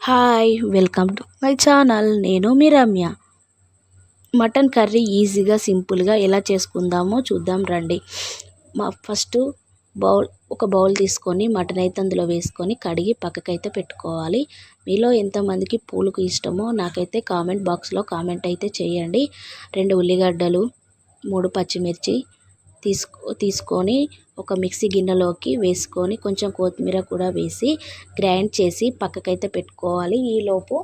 Hi welcome to my channel. నేను మీ Ramya. Mutton curry ఈజీగా సింపుల్గా ఎలా చేసుకుందామో చూద్దాం రండి. ఫస్ట్ ఒక బౌల్ తీసుకొని మటన్ అయితే అందులో వేసుకొని కడిగి పక్కకైతే పెట్టుకోవాలి. మీలో ఎంతమందికి పూలకు ఇష్టమో నాకైతే కామెంట్ బాక్స్లో కామెంట్ అయితే చేయండి. 2 ఉల్లిగడ్డలు, 3 పచ్చిమిర్చి తీసుకొని ఒక మిక్సీ గిన్నెలోకి వేసుకొని కొంచెం కొత్తిమీర కూడా వేసి గ్రైండ్ చేసి పక్కకైతే పెట్టుకోవాలి. ఈలోపు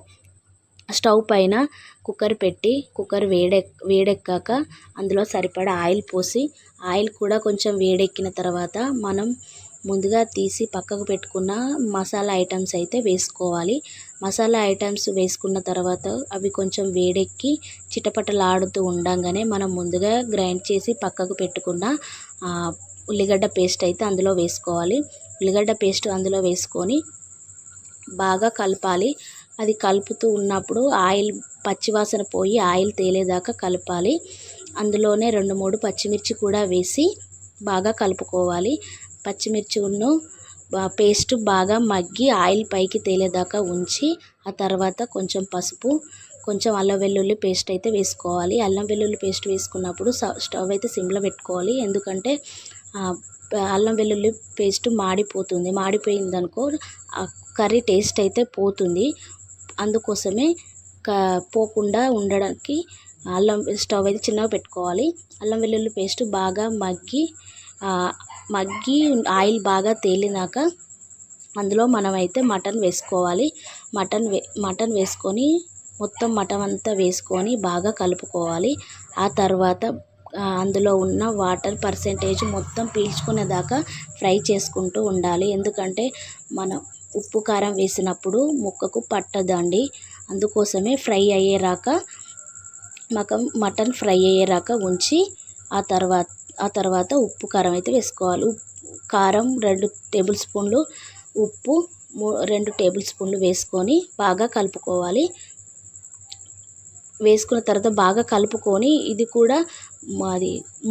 స్టవ్ పైన కుక్కర్ పెట్టి కుక్కర్ వేడెక్కాక అందులో సరిపడా ఆయిల్ పోసి ఆయిల్ కూడా కొంచెం వేడెక్కిన తర్వాత మనం ముందుగా తీసి పక్కకు పెట్టుకున్న మసాలా ఐటమ్స్ అయితే వేసుకోవాలి. మసాలా ఐటమ్స్ వేసుకున్న తర్వాత అవి కొంచెం వేడెక్కి చిటపటలాడుతూ ఉండంగానే మనం ముందుగా గ్రైండ్ చేసి పక్కకు పెట్టుకున్న ఉల్లిగడ్డ పేస్ట్ అయితే అందులో వేసుకోవాలి. ఉల్లిగడ్డ పేస్ట్ అందులో వేసుకొని బాగా కలపాలి. అది కలుపుతూ ఉన్నప్పుడు ఆయిల్ పచ్చివాసన పోయి ఆయిల్ తేలేదాకా కలపాలి. అందులోనే 2-3 పచ్చిమిర్చి కూడా వేసి బాగా కలుపుకోవాలి. పచ్చిమిర్చిను పేస్ట్ బాగా మగ్గి ఆయిల్ పైకి తేలేదాకా ఉంచి ఆ తర్వాత కొంచెం పసుపు, కొంచెం అల్లం వెల్లుల్లి పేస్ట్ అయితే వేసుకోవాలి. అల్లం వెల్లుల్లి పేస్ట్ వేసుకున్నప్పుడు స్టవ్ అయితే సిమ్లో పెట్టుకోవాలి. ఎందుకంటే అల్లం వెల్లుల్లి పేస్ట్ మాడిపోయిందనుకో ఆ కర్రీ టేస్ట్ అయితే పోతుంది. అందుకోసమే పోకుండా ఉండడానికి స్టవ్ అయితే చిన్నగా పెట్టుకోవాలి. అల్లం వెల్లుల్లి పేస్ట్ బాగా మగ్గి ఆయిల్ బాగా తేలినాక అందులో మనమైతే మటన్ వేసుకోవాలి. మటన్ వేసుకొని మొత్తం మటన్ అంతా వేసుకొని బాగా కలుపుకోవాలి. ఆ తర్వాత అందులో ఉన్న వాటర్ పర్సెంటేజ్ మొత్తం పీల్చుకునేదాకా ఫ్రై చేసుకుంటూ ఉండాలి. ఎందుకంటే మనం ఉప్పు కారం వేసినప్పుడు ముక్కకు పట్టదండి. అందుకోసమే మటన్ ఫ్రై అయ్యేరాక ఉంచి ఆ తర్వాత ఉప్పు కారం అయితే వేసుకోవాలి. కారం 2 టేబుల్ స్పూన్లు, ఉప్పు 2 టేబుల్ స్పూన్లు వేసుకొని బాగా కలుపుకోవాలి. వేసుకున్న తర్వాత బాగా కలుపుకొని ఇది కూడా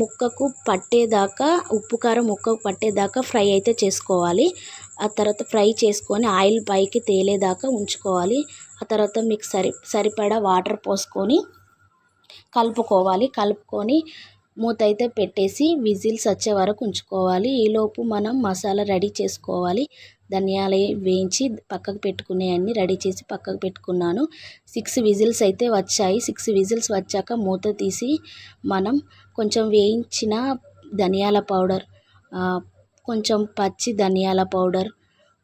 ముక్కకు పట్టేదాకా ఉప్పు కారం ముక్కకు పట్టేదాకా ఫ్రై అయితే చేసుకోవాలి. ఆ తర్వాత ఫ్రై చేసుకొని ఆయిల్ పైకి తేలేదాకా ఉంచుకోవాలి. ఆ తర్వాత మీకు సరిపడా వాటర్ పోసుకొని కలుపుకొని మూత అయితే పెట్టేసి విజిల్స్ వచ్చే వరకు ఉంచుకోవాలి. ఈలోపు మనం మసాలా రెడీ చేసుకోవాలి. ధనియాలు వేయించి పక్కకు పెట్టుకునేవన్నీ రెడీ చేసి పక్కకు పెట్టుకున్నాను. 6 విజిల్స్ అయితే వచ్చాయి. 6 విజిల్స్ వచ్చాక మూత తీసి మనం కొంచెం వేయించిన ధనియాల పౌడర్, కొంచెం పచ్చి ధనియాల పౌడర్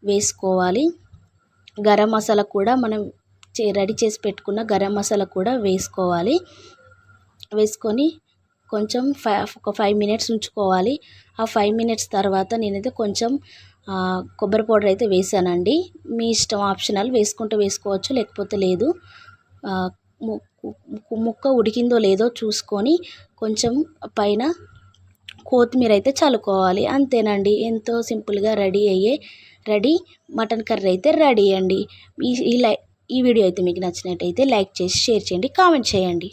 వేసుకోవాలి. గరం మసాలా కూడా మనం రెడీ చేసి పెట్టుకున్న గరం మసాలా కూడా వేసుకోవాలి. వేసుకొని కొంచెం ఒక 5 మినిట్స్ ఉంచుకోవాలి. ఆ 5 మినిట్స్ తర్వాత నేనైతే కొంచెం కొబ్బరి పౌడర్ అయితే వేసానండి. మీ ఇష్టం, ఆప్షనల్. వేసుకుంటే వేసుకోవచ్చు, లేకపోతే లేదు. ముక్క ఉడికిందో లేదో చూసుకొని కొంచెం పైన కొత్తిమీర అయితే చల్లుకోవాలి. అంతేనండి, ఎంతో సింపుల్గా రెడీ మటన్ కర్రీ అయితే రెడీ అండి. ఈ వీడియో అయితే మీకు నచ్చినట్టయితే లైక్ చేసి షేర్ చేయండి, కామెంట్ చేయండి.